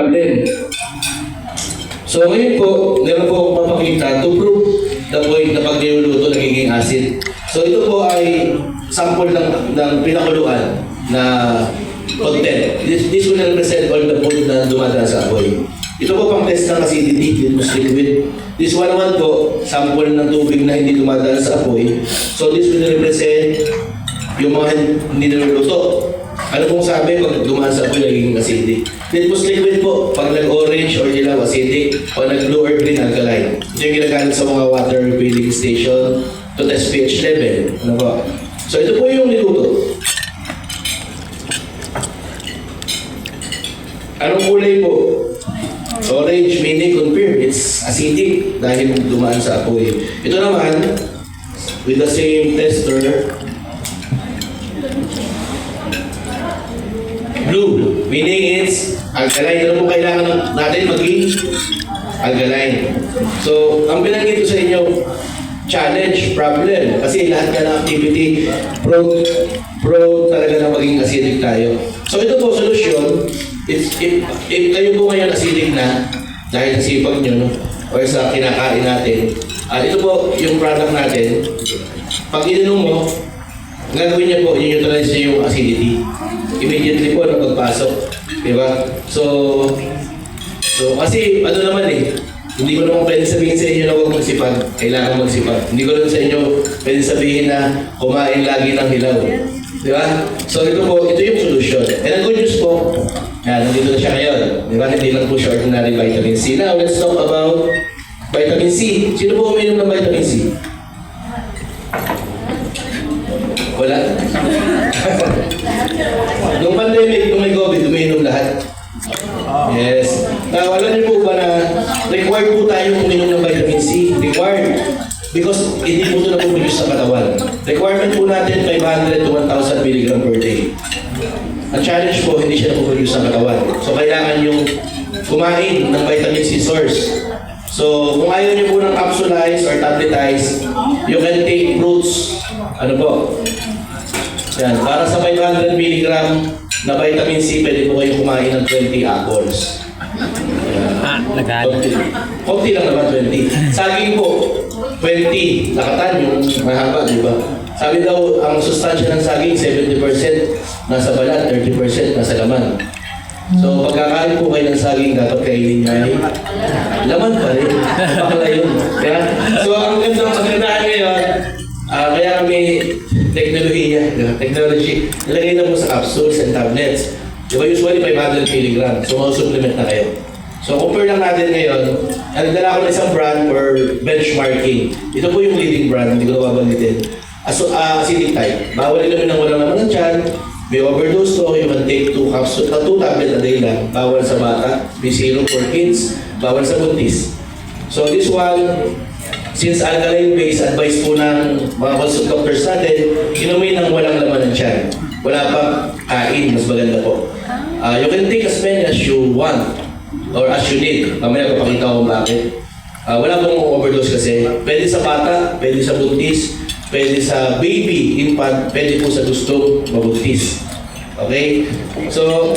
din. So ngayon po, meron po akong papakita to prove the point na pag niluluto nagiging acid. So ito po ay sample ng pinakuluan na content. This will represent all the food na dumadaan sa apoy. Ito po pang test ng acidity, litmus liquid. This one naman po, sample ng tubig na hindi dumadaan sa apoy. So this will represent yung mga hindi niluluto. Ano pong sabi pag dumaan sa apoy nagiging acidic? Litmus liquid po, pag nag-orange or dilaw acidic, pag nag-blue or green alkaline. Ito yung ginagamit sa mga water filling station to test pH level. Ano po? So ito po yung niluto. Anong kulay po? Orange, meaning confirm it's acidic dahil dumaan sa apoy. Ito naman, with the same tester, blue, meaning it's alkaline. Ano po kailangan natin maging alkaline? So, ang binanggit ko sa inyo, challenge, problem. Kasi lahat ka ng activity, pro talaga na maging acidic tayo. So, ito po, solution. If kayo po ngayon acidic na, dahil sa sipag nyo, no? Or sa kinakain natin, ito po yung product natin. Pag ininom mo, gagawin niya po, i-neutralize niya yung acidity. Immediately po na pagpasok. Diba? So kasi ano naman hindi ko naman pwede sabihin sa inyo na huwag magsipag. Kailangan magsipag. Hindi ko naman sa inyo pwede sabihin na kumain lagi ng hilaw. Diba? So ito yung solution. And ang good news po, nandito na siya ngayon. Diba? Hindi lang po siya ordinary vitamin C. Now, let's talk about vitamin C. Sino po uminom ng vitamin C? Wala? Nung pandemic, nung may COVID, uminom lahat. Yes. Now, alam niyo po ba na required po tayo uminom ng vitamin C? Required. Because hindi po ito na-produce sa katawan. Requirement po natin 500 to 1,000 mg per day. Ang challenge po, hindi siya na-produce sa katawan. So, kailangan yung kumain ng vitamin C source. So, kung ayaw niyo po ng capsulized or tabletized, you can take fruits. Ano po? Yan. Para sa 500 mg na vitamin C, pwede po kayo kumain ng 20 apples. Konti lang naman, 20. Saging po, 20. Nakatan yung mahaba, di ba? Sabi daw, ang sustansya ng saging, 70% nasa balat, 30% nasa laman. So, pagkakain po kayo ng saging, dapat kainin niya ay laman pa rin. Bakla yun. Yeah? So, ang ganda ng pagkakain ngayon, kaya kami technology, nilagay na po sa capsules and tablets. Diba usually 500 mg, so mag-supplement na kayo. So compare lang natin ngayon, nagdala ko na isang brand for benchmarking. Ito po yung leading brand, hindi ko na babanggitin. Acidic type. Bawal inumin ng walang naman ng tiyan, may overdose to, you can take 2 tablets a day lang. Bawal sa bata, may 0 for kids, bawal sa buntis. So this one, since alkaline base, advice po ng mga consult doctors natin, inumin ng walang laman ng tiyan. Wala pang kain, mas maganda po. You can take as many as you want or as you need. Mamaya papakita ko kung bakit. Wala pong overdose kasi. Pwede sa bata, pwede sa buntis, pwede sa baby, infant, pwede po sa gustong mabuntis. Okay? So,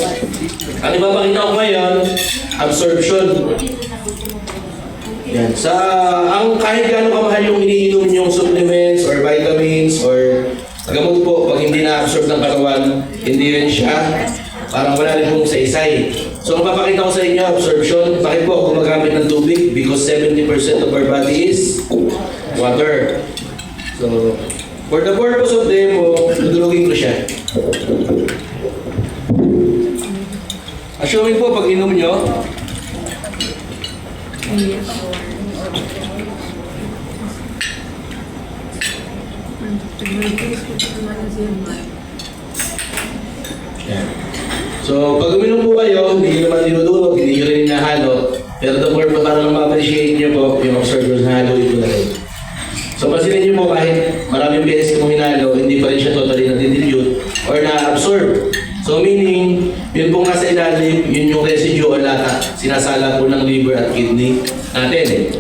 ang ipapakita ko ngayon, absorption. Yan. Ang kahit gano'ng kamahal yung iniinom yung supplements or vitamins or gamot po, pag hindi na-absorb ng katawan, hindi rin siya. Parang wala rin pong saysay. So, ang papakita ko sa inyo, absorption. Bakit po ako gumagamit ng tubig? Because 70% of our body is water. So, for the purpose of demo, dudulogin ko siya. Assuming po, pag inom nyo, yeah. So, pag uminom po kayo, hindi nyo naman dinudulog, hindi nyo rin hinahalo. Pero the purpose, para lang ma-appreciate nyo po yung observers na halo ito na rin. So, pansinin nyo po kahit maraming beses kung hinalo, hindi pa rin siya totally na-dilute or na-absorb. So, meaning, yun pong nasa ilalim, yun yung residue o lata, sinasala po ng liver at kidney natin.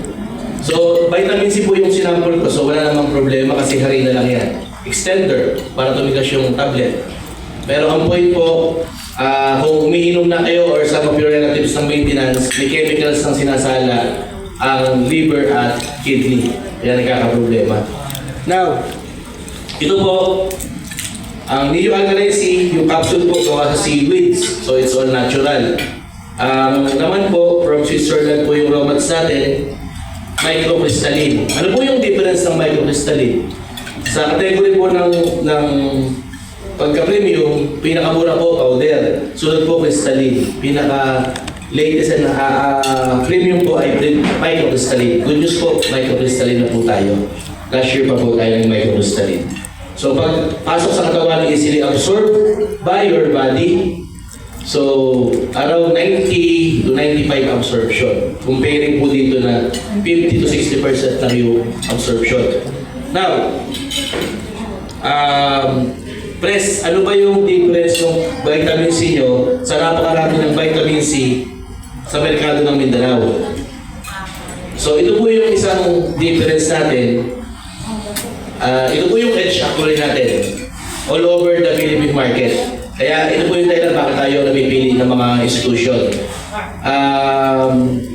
So, vitamin C po yung sinample ko, so wala namang problema kasi hari na lang yan. Extender, para tumigas yung tablet. Pero ang point po, kung umiinom na kayo or some of your relatives ng maintenance, may chemicals ng sinasala ang liver at kidney. Kaya nagkakaproblema. Now, ito po, ang Neo Alkaline Sea, yung capsule po gawa sa seaweeds. So it's all natural. Naman po, from Switzerland po yung raw mats natin, microcrystalline. Ano po yung difference ng microcrystalline? Sa category po ng pagka-premium, pinakamura po powder. Sunod po crystalline. Pinaka-latest and premium po ay microcrystalline. Good news po, microcrystalline na po tayo. Last year pa po tayo ng microcrystalline. So pag pasok sa katawan, easily absorbed by your body. So around 90 to 95 absorption. Comparing po dito na 50 to 60% lang yung absorption. Now, Pres, ano ba yung difference ng vitamin C nyo sa napakarami ng vitamin C sa merkado ng Mindanao? So ito po yung isang difference natin. Ito po yung edge actually natin all over the Philippine market. Kaya ito po yung dahilan bakit tayo napipili ng mga institution.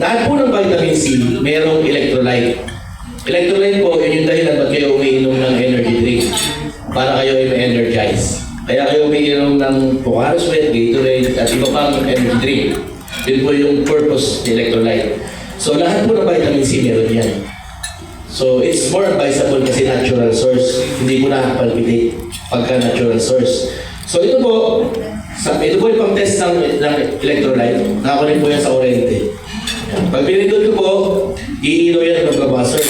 Lahat po ng vitamin C, mayroong electrolyte. Electrolyte po, yun yung dahilan ba't kayo umiinom ng energy drink para kayo ay ma-energize. Kaya kayo umiinom ng Pocari Sweat, Gatorade, at iba pang energy drink. Yun po yung purpose ng electrolyte. So lahat po ng vitamin C meron yan. So it's more advisable kasi natural source. Hindi po nakapalpitate pagka natural source. So ito po yung pang-test ng electrolyte. Nakakunin po yan sa Oriente. Pag pinindot ko po, iilaw yan ng buzzer.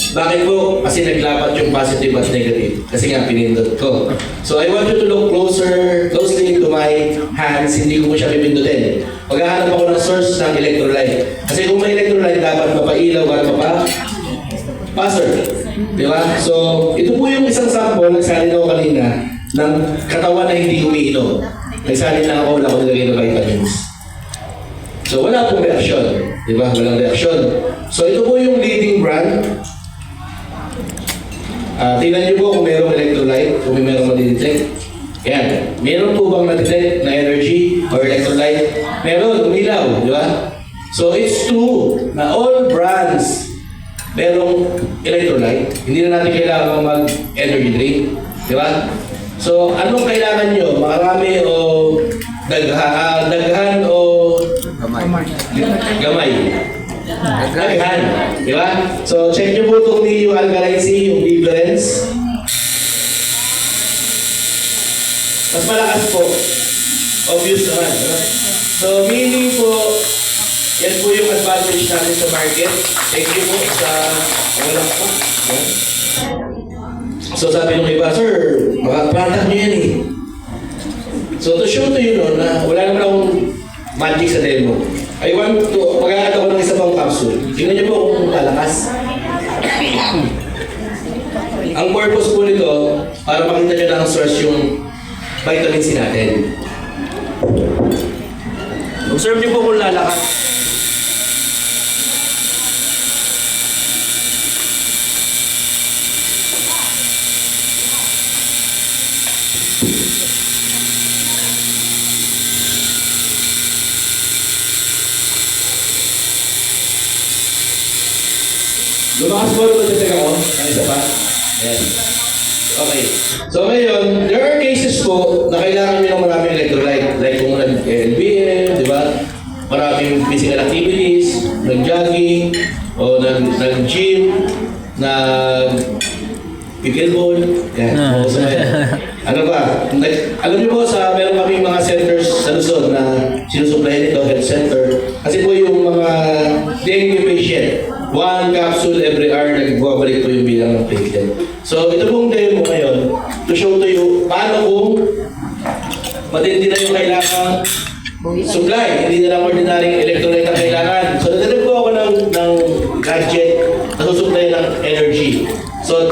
Bakit po? Kasi naglapat yung positive at negative. Kasi nga pinindot ko. So I want you to look closely to my hands. Hindi ko po siya pipindutin. Maghahanap ako ng source ng electrolyte. Kasi kung may electrolyte, dapat mapailaw at mapa-buzzer. Di ba? So ito po yung isang sample. Nagsalin ako kanina ng katawan na hindi umiinom. Nagsalin lang ako, wala ko nilagay ng vitamins. So wala pong reaksyon. Di ba? Walang reaksyon. So ito po yung leading brand. Tingnan niyo po kung mayroong electrolyte, kung mayroong madidetect. Yan. Meron po bang na-detect na energy or electrolyte? Meron, umilaw, di ba? So it's true na all brands merong electrolyte. Hindi na natin kailangan mag-energy drink, di ba? So anong kailangan nyo? Marami o daghan o gamay? Daghan, di ba? So check nyo po itong Neo Alkaline Sea, yung difference. Mas malakas po. Obvious naman. Diba? So meaning po, yan po yung advantage natin sa market. Thank you po sa wala po. So sabi nung iba, sir, product nyo yan eh. So to show to you no, na wala naman akong magic sa demo. I want to, mag-aat ako ng isa pang capsule. Tingnan niyo po kung lalakas. Ang purpose po nito, para makita nyo na ang source yung vitamin C natin. Observe niyo po kung lalakas. Lumakas po ito dito ako. Ang isa pa. Yes. Okay. So ngayon, there are cases po na kailangan nyo ng maraming electrolyte. Like kung nag-LBM, di ba? Maraming physical activities, nag-jogging, o nag-gym, nag-pickleball. Yan. So, ano ba? Alam niyo po, meron kaming mga centers sa Luzon na sinusuplayan ito, health center. Kasi po yung mga dengue patient, 1 capsule every hour, nagbabalik po yung bilang ng platelet. So ito pong demo ngayon, to show to you paano kung matindi na yung kailangan supply, hindi na lang ordinary electrolyte ang kailangan. So nadalag po ako ng gadget na susupply ng energy. So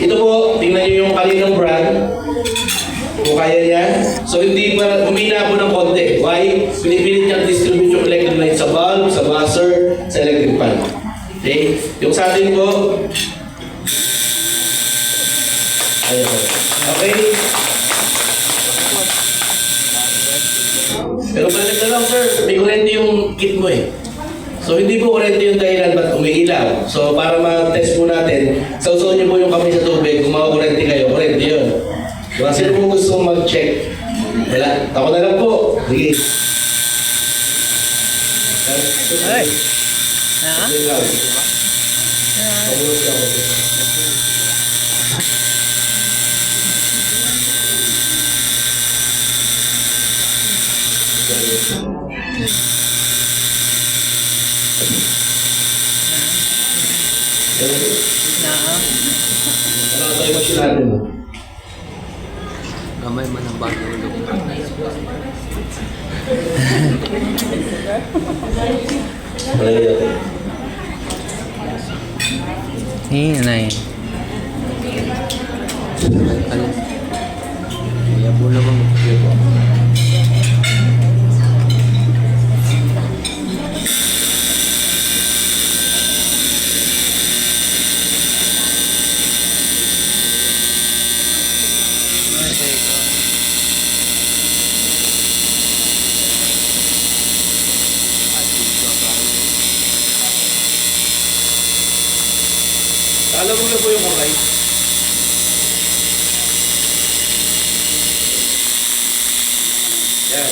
ito po, tingnan nyo yung kaninang brand. Kung kaya niya. So hindi pa, humina po ng konti. Why? Pinipilit niya distribute yung electrolyte sa bulb, sa buzzer, sa electric fan. Okay? Yung sa atin po, ayun po. Okay? Pero bakit na lang sir, may kurente yung kit mo eh. So hindi po kurente yung dahilan ba't umiilaw. So para ma-test po natin, sausaw niyo po yung kamay sa tubig, kung makakurente kayo, kurente yun. Diba? Sino po gusto mag-check? Wala. Ako na lang po. Sige. Ay. Ano tayo mo sinabi mo? Gamay man ang bago ulo. Malay natin. Hinay. Ano? Kaya po na bang Alam mo na po yung kamay? Yan.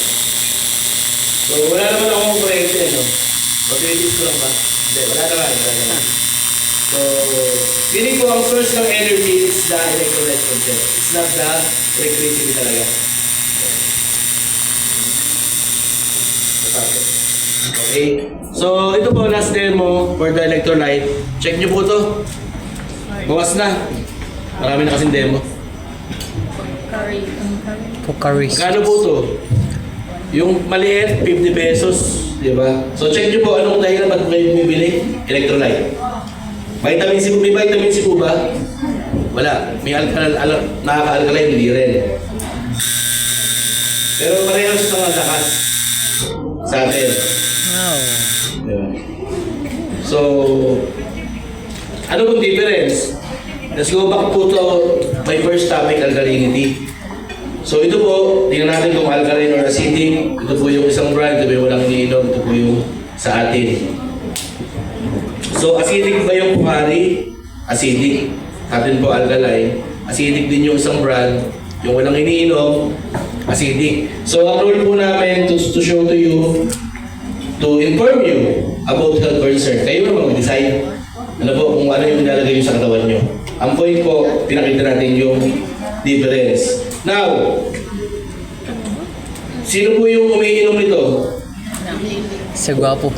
So wala naman akong kurente, no? Mag-release ko lang ba? Hindi, wala naman. So, feeling ko ang source ng energy is the electrolyte content. It's not the electricity talaga. Okay. So, ito po last demo for the electrolyte. Check nyo po to. Bukas na. Marami na kasing demo. Pocari. Magkano po to? Yung maliit, 50 pesos. Diba? So, check nyo po anong dahilan ba't may bumibili? Electrolyte. Vitamin C po. May vitamin C po ba? Wala. May nakaka-alkaline, hindi rin. Pero parehas sa mga lakas sa atin. Wow. Diba? So, ano pong difference? Let's go back po to my first topic, alkalinity. So ito po, tingnan natin kung alkaline or acidic. Ito po yung isang brand, ito po yung walang iniinom, ito po yung sa atin. So acidic ba yung Pocari? Acidic. Atin po alkaline. Acidic din yung isang brand, yung walang iniinom, acidic. So ang role po namin to show to you, to inform you about health concern. Kayo na mag-decide. Ano po, kung ano yung nilalagay nyo sa katawan nyo. Ang point po, pinakita natin yung difference. Now, sino po yung umiinom nito? Sa gwapo.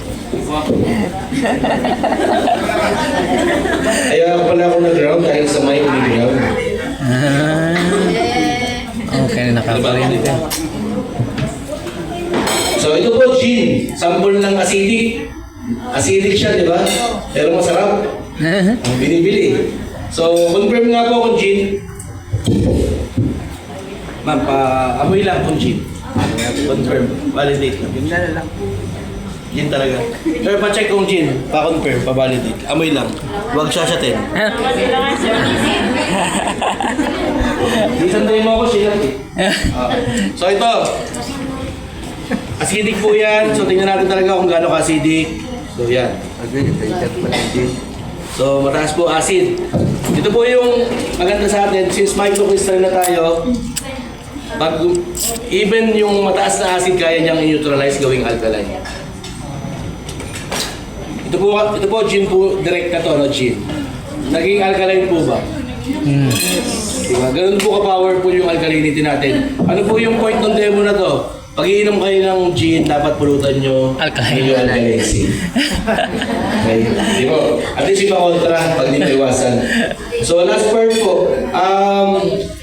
Kaya pala ako nag-ground dahil sa mic umiinom. Okay, nakakuryente. So ito po, gin. Sample ng acidic. Acidic siya, di ba? Pero masarap. Ang binibili. So, confirm nga po kung gin. Ma'am, amoy lang kung gin. Confirm. Validate. Yun na lang. Gin talaga. Pero pa-check kung gin. Pa-confirm, pa-validate. Amoy lang. Huwag shashatin. Isanday mo ako siya. So ito. Acidic po yan. So tingnan natin talaga kung gaano ka-acidic. So yan. Agad, ito pa lang din. So mataas po acid. Ito po yung maganda sa atin. Since microcrystal na tayo, even yung mataas na acid kaya niyang neutralize gawing alkaline. Ito po gin po, direct na to, no, gin. Naging alkaline po ba? Diba? Ganun po ka-powerful yung alkalinity natin. Ano po yung point ng demo na to? Pag iinom kayo ng gin, dapat pulutan nyo Alkaline. yung alkalinity. Okay? Di ba? At least yung kontra pag di maiwasan. So last part po.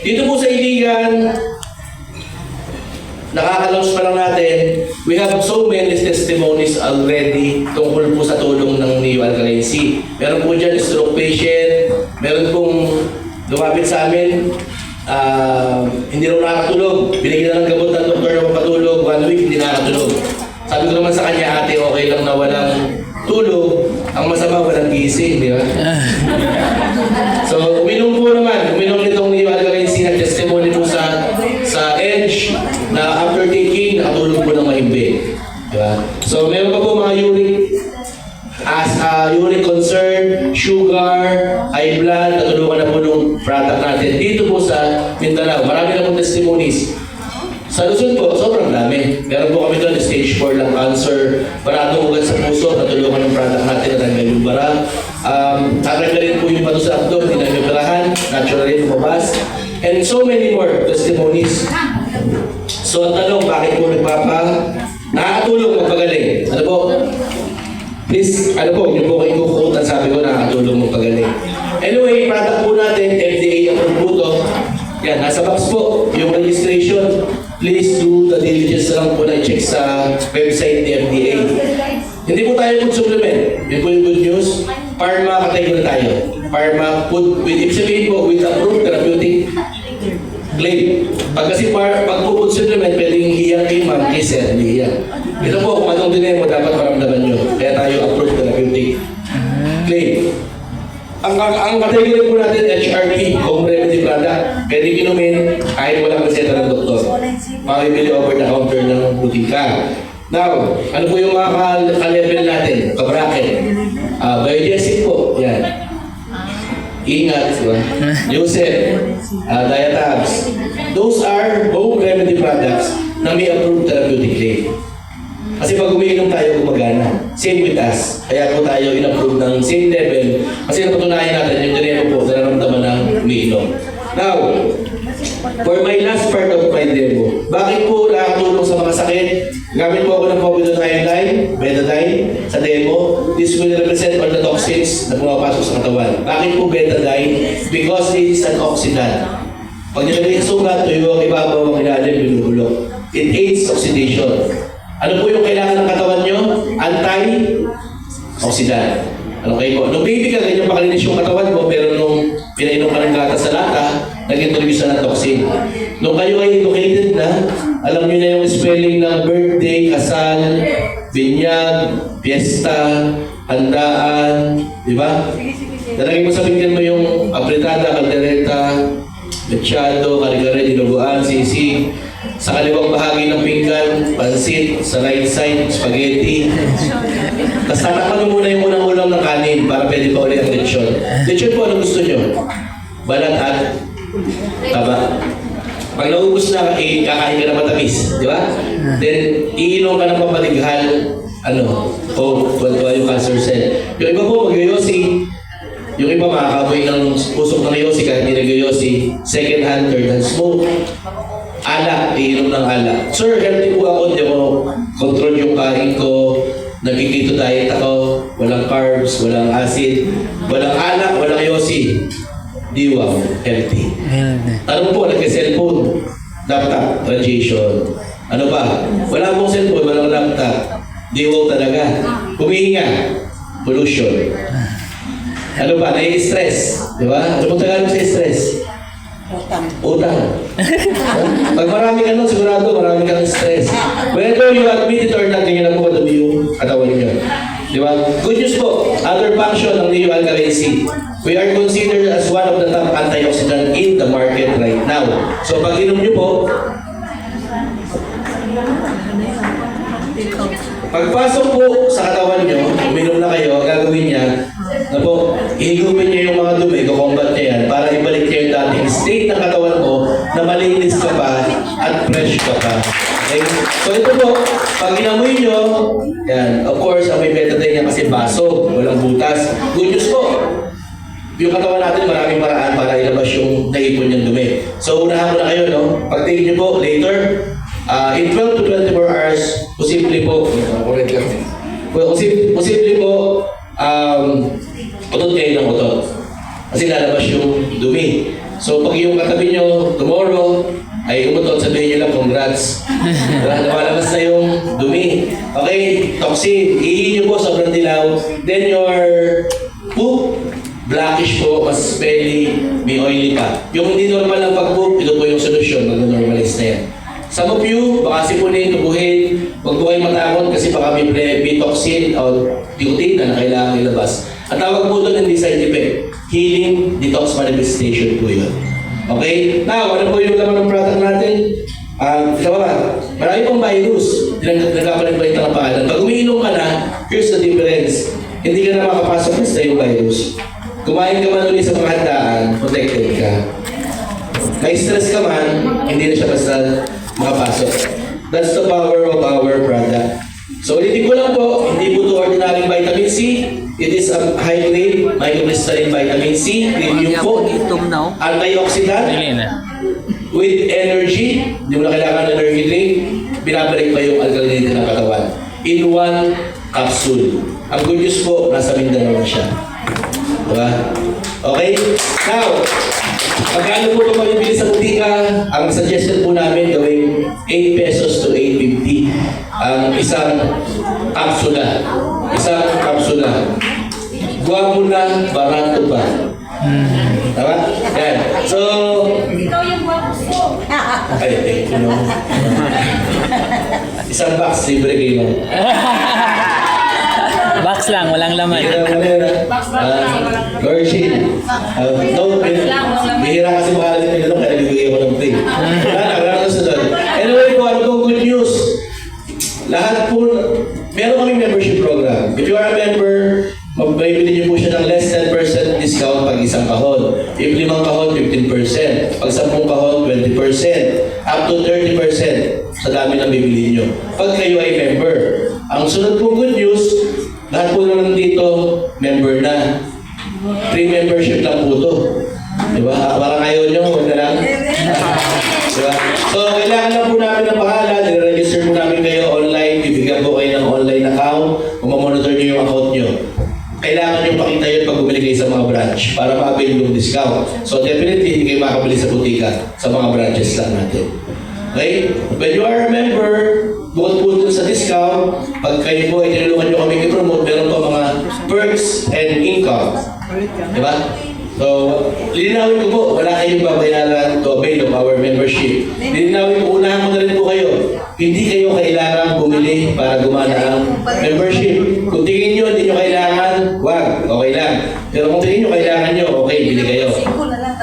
Dito po sa Iligan, nakaka-launch pa lang natin, we have so many testimonies already tungkol po sa tulong ng Neo Alkaline C. Meron po dyan stroke patient, meron pong lumapit sa amin, hindi raw nakakatulog. Binigyan na ng gamot ng doktor na mapatulog, 1 week hindi nakakatulog. Sabi ko naman sa kanya, ate, okay lang na walang tulog, ang masama walang gising, di ba? So, uminom nitong Neo Alkaline C, testimony po sa Edge na after taking, nakatulog po ng mahimbing. Diba? So, meron pa po mga uric concern, sugar, high blood, natulungan na po nung product natin. Dito po sa Mindanao, marami na pong testimonies. Sa Luzon po, sobrang dami. Meron po kami doon, stage 4 lang cancer, baratong ugat sa puso, natulungan ng product natin na tanggal yung bara. Tatanggal rin po yung bato sa abdo, hindi na operahan, naturally lumabas. And so many more testimonies. So, ang tanong, bakit po nakakatulong magpagaling? Ano po? Please, ano po, yun po kayo kukutan, sabi ko, nakakatulong magpagaling. Anyway, product po natin, FDA approved po to. Yan, nasa box po, yung registration. Please do the diligence lang po na i-check sa website ni FDA. Hindi po tayo food supplement. Yun po yung good news. Pharma category tayo. Pharma food, ibig sabihin po, with approved therapeutic claim. Pag kasi pag po food supplement, pwedeng hiyang kay ma'am, kay sir, hindi hiyang. Ito po, kung anong dinemo, dapat maramdaman nyo. Kaya tayo approved therapeutic claim. Ang category po natin, HRP, home remedy product. Pwede inumin kahit walang reseta ng doktor. Makibili over the counter ng butika. Now, ano po yung mga ka-level natin, ka-bracket? Biogesic po, yan. Ingat, diba? Yusef, Diatabs. Those are home remedy products na may approved therapeutic claim. Kasi pag umiinom tayo, gumagana. Same with us. Kaya po tayo in-approve ng same level. Kasi napatunayan natin yung dinero po, nararamdaman ng umiinom. Now, for my last part of my demo, bakit po nakatulong sa mga sakit? Gamit po ako ng povidone-iodine, betadine, sa demo. This will represent all the toxins na pumapasok sa katawan. Bakit po betadine? Because it is an oxidant. Pag nilagay yung sugat, tuyo ang ibabaw, ang ilalim, binubulok. It aids oxidation. Ano po yung kailangan ng katawan nyo? Anti-oxidant. Ano kayo po? Nung baby ka, ganyan pakalinis yung katawan mo, pero nung pinainom ka ng gatas sa lata, nag-introduce na ng toxin. Nung kayo ay educated na, alam nyo na yung spelling ng birthday, kasal, binyag, fiesta, handaan, di ba? Nalagay mo sa bigyan mo yung apretada, caldereta, mechado, kare-kare, dinuguan, sisig. Sa kaliwang bahagi ng pinggan, pansit, sa right side, spaghetti. Tapos tatakpan mo muna yung unang ulam ng kanin para pwede pa ulit ang lechon. Lechon po, ano gusto nyo? Balat at taba. Pag naubos na, kakain ka na matamis, di ba? Then, iinom ka ng papalighal, yung cancer cell. Yung iba po, mag-yoyosi. Yung iba makakamoy ng pusok ng yosi kahit hindi nag-yosi. Second hand, third hand smoke. Alak, iinom ng alak. Sir, healthy po ako, hindi ako control yung kain ko, nag-keto diet ako, walang carbs, walang acid, walang alak, walang yosi. Diwang, healthy. Tanong po, nagka-cellphone, laptop, radiation. Ano pa? Wala pong cellphone, walang laptop. Diwang talaga. Humihinga, pollution. Ano ba? Nai-stress. Di ba? Ano pong Tagalog sa stress? Utang. Pag marami ka nun, sigurado marami kang stress. Whether you admit it or not, ganyan na po madumi yung katawan nyo. Di ba? Good news po, other function ng Neo Alkaline C. We are considered as one of the top antioxidant in the market right now. So pag inom nyo po, pagpasok po sa katawan nyo, uminom na kayo, gagawin niya, na po, ihigupin niyo yung mga dumi, kukombat niya yan, para ibalik niyo yung dating state ng katawan mo na malinis ka pa at fresh ka pa. Okay? So ito po, pag inamoy nyo, yan, of course, ang may betadine niya kasi baso, walang butas. Good news po, yung katawan natin maraming paraan para ilabas yung naipon niyang dumi. So unahan ko na kayo, no? Pag-take niyo po later, in 12 to 24 hours, posible po, posible po, utot kayo ng utot. Kasi lalabas yung dumi. So pag yung katabi nyo tomorrow ay umutot, sabihin nyo lang congrats. Lumalabas na yung dumi. Okay, toxin. Ihihin nyo po, sobrang dilaw. Then your poop, blackish po, mas smelly, may oily pa. Yung hindi normal ang pag-poop, ito po yung solusyon, mag-normalize na yan. Some of you, baka sipunin, tubuhin, huwag po kayong matakot kasi baka may toxin o biotin na kailangan ilabas. Ang tawag po doon hindi side effect. Healing detox manifestation po yun. Okay? Now, ano po yung laman ng product natin? Ikaw ba? Marami pang virus. Nagkapalit-balit ang pangalan. Pag umiinom ka na, here's the difference. Hindi ka na makapasok basta yung virus. Kumain ka man ulit sa mga handaan, protected ka. May stress ka man, hindi na siya basta makapasok. That's the power of our product. So ulitin ko lang po, hindi po ito ordinary vitamin C. It is a high-grade microcrystalline vitamin C. Premium po. Antioxidant. Dili na. With energy. Hindi mo na kailangan ng energy drink. Binabalik pa yung alkalinity ng katawan. In one capsule. Ang good news po, nasa Mindanao na siya. Diba? Okay? Now, magkano po ito mabibili sa butika? Ang suggestion po namin gawing 8 pesos to 8.50 ang isang kapsula. Isang kapsula. Guwapo na, barato ba? Tama? Yan. So, Ikaw yung guwapo ko. ay, thank you, no? Isang box, libre kayo. Box lang, walang laman. Virgin. No, bihira kasi makalalit nila nung kaya nagbibigay ako ng free. Wala na sunod. Anyway po, ano pong good news? Lahat po, meron kaming membership program. If you are a member, mabibili niyo po siya ng less 10% discount pag isang kahon. If 5 kahon, 15%. Pag 10 kahon, 20%. Up to 30% sa dami ng bibili niyo. Pag kayo ay member. Ang sunod pong good news, lahat po naman dito, member na. Free membership lang po ito. Diba? Parang ayaw nyo, huwag na lang. Diba? So, kailangan lang po namin ng pangalan. I-register po namin kayo online. Bibigyan po kayo ng online account. Kung ma-monitor nyo yung account nyo. Kailangan nyo pakita yun pag bumili kayo sa mga branch para ma-avail yung discount. So, definitely, hindi kayo makabili sa butika sa mga branches lang natin. Okay? When you are a member, bukod po dun sa discount, pag kayo po ay tinulungan nyo kami i-promote, meron pa mga perks and income. Diba? So, lilinawin ko po, wala kayong babayaran to avail of our membership. Lilinawin ko, unahan ko na rin po kayo. Hindi kayo kailangan bumili para gumana ang membership. Kung tingin nyo, hindi nyo kailangan, wag, okay lang. Pero kung tingin nyo, kailangan nyo, okay, bili kayo.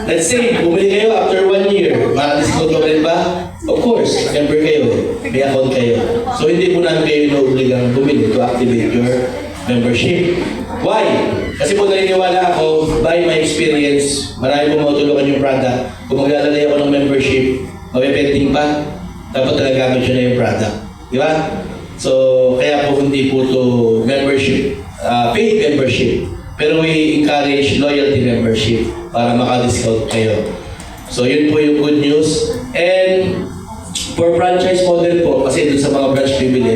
Let's say, bumili kayo after 1 year, maka-discount ko rin ba? Of course, member kayo eh. May account kayo. So, hindi po namin kayo inuubligang bumili to activate your membership. Why? Kasi po naniniwala ako, by my experience, marami po matulungan yung product. Kung maglalagay ako ng membership, mapipending pa, dapat talagamit yun na yung product. Di ba? So, kaya po hindi po to membership, paid membership. Pero we encourage loyalty membership para maka-discount kayo. So, yun po yung good news. And for franchise model po, kasi dun sa mga branch bibili,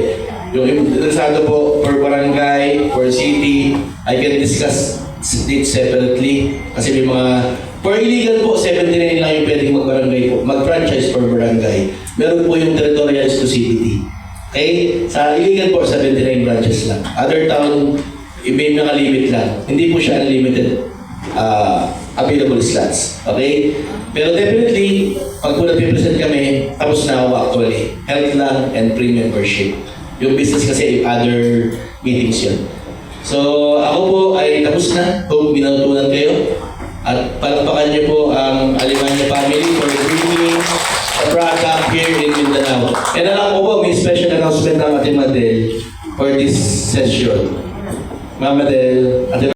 yung interesado po for barangay, for city, I can discuss it separately. Kasi may mga, for illegal po, 79 lang yung pwedeng mag-barangay po, mag-franchise for barangay. Meron po yung territorial exclusivity. Okay? Sa illegal po, 79 branches lang. Other town, may mga limit lang. Hindi po siya unlimited available slots. Okay? Pero definitely, pag po nag-present kami, tapos na ako actually. Health lang and free membership. Yung business kasi other meetings yun. So, ako po ay tapos na. Kung binatutunan kayo. At palakpakan niyo po ang Alemania family for bringing the product here in Mindanao. And alam ko po, may special announcement ng Ate Madel for this session. Ma'am Madel, Ate